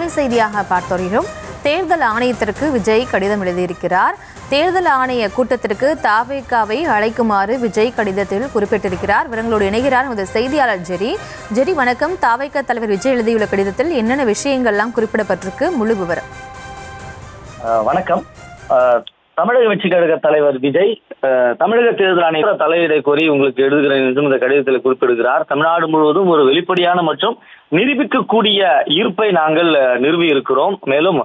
முதல் செய்தியாக பார்த்து வருகிறோம். தேர்தல் ஆணையத்திற்கு விஜய் கடிதம் எழுதியிருக்கிறார். தேர்தல் ஆணைய கூட்டத்திற்கு தாவேகாவை அழைக்குமாறு விஜய் கடிதத்தில் குறிப்பிட்டிருக்கிறார். விவரங்களோடு இணைகிறார் நமது செய்தியாளர் ஜெரி. ஜெரி, வணக்கம். தாவேகா தலைவர் விஜய் எழுதியுள்ள கடிதத்தில் என்னென்ன விஷயங்கள்லாம் குறிப்பிடப்பட்டிருக்கு, முழு விவரம்? வணக்கம். தமிழக வெற்றி கழக தலைவர் விஜய் தமிழக தேர்தல் ஆணைய தலையீடை கோரி உங்களுக்கு எழுதுகிறேன் என்றும் இந்த கடிதத்தில் குறிப்பிடுகிறார். தமிழ்நாடு முழுவதும் ஒரு வெளிப்படையான மற்றும் நிரூபிக்கக்கூடிய ஈர்ப்பை நாங்கள் நிறுவி இருக்கிறோம். மேலும்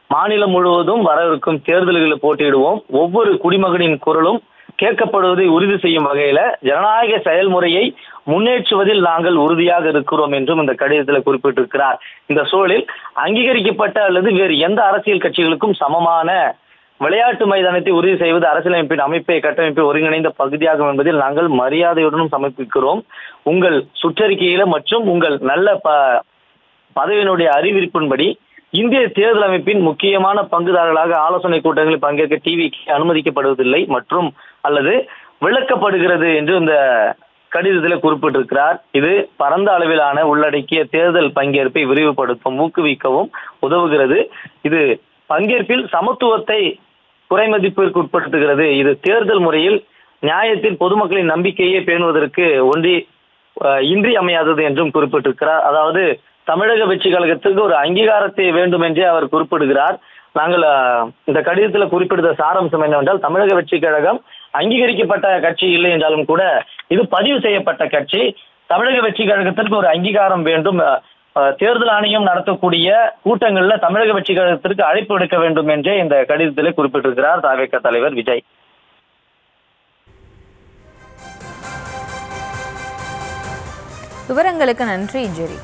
மாநிலம் முழுவதும் வரவிருக்கும் தேர்தல்களில் போட்டியிடுவோம். ஒவ்வொரு குடிமகனின் குரலும் கேட்கப்படுவதை உறுதி செய்யும் வகையில ஜனநாயக செயல்முறையை முன்னேற்றுவதில் நாங்கள் உறுதியாக இருக்கிறோம் என்றும் இந்த கடிதத்தில் குறிப்பிட்டிருக்கிறார். இந்த சூழலில் அங்கீகரிக்கப்பட்ட அல்லது வேறு எந்த அரசியல் கட்சிகளுக்கும் சமமான விளையாட்டு மைதானத்தை உறுதி செய்வது அரசியலமைப்பின் அமைப்பை கட்டமைப்பை ஒருங்கிணைந்த பகுதியாகும் என்பதில் நாங்கள் மரியாதையுடனும் சமர்ப்பிக்கிறோம். உங்கள் சுற்றறிக்கையில மற்றும் உங்கள் நல்ல பதவியினுடைய அறிவிப்பின்படி இந்திய தேர்தல் அமைப்பின் முக்கியமான பங்குதாரர்களாக ஆலோசனை கூட்டங்களில் பங்கேற்க டிவிக்கு அனுமதிக்கப்படுவதில்லை மற்றும் அல்லது விளக்கப்படுகிறது என்று இந்த கடிதத்தில் குறிப்பிட்டிருக்கிறார். இது பரந்த அளவிலான உள்ளடக்கிய தேர்தல் பங்கேற்பை விரிவுபடுத்தும் ஊக்குவிக்கவும் உதவுகிறது. இது பங்கேற்பில் சமத்துவத்தை குறைமதிப்பிற்கு உட்படுத்துகிறது. இது தேர்தல் முறையில் நியாயத்தில் பொதுமக்களின் நம்பிக்கையை பேணுவதற்கு இன்றியமையாதது என்றும் குறிப்பிட்டிருக்கிறார். அதாவது தமிழக வெற்றி கழகத்திற்கு ஒரு அங்கீகாரத்தை வேண்டும் என்றே அவர் குறிப்பிடுகிறார். நாங்கள் இந்த கடிதத்தில் குறிப்பிட்ட சாராம்சம் என்னவென்றால், தமிழக வெற்றி கழகம் அங்கீகரிக்கப்பட்ட கட்சி இல்லை என்றாலும் கூட இது பதிவு செய்யப்பட்ட கட்சி. தமிழக வெற்றி கழகத்திற்கு ஒரு அங்கீகாரம் வேண்டும். தேர்தல் ஆணையம் நடத்தக்கூடிய கூட்டங்களில் தமிழக வெற்றி கழகத்திற்கு அழைப்பு விடுக்க வேண்டும் என்றே இந்த கடிதத்திலே குறிப்பிட்டிருக்கிறார் தாவேகா தலைவர் விஜய். விவரங்களுக்கு நன்றி ஜெரி.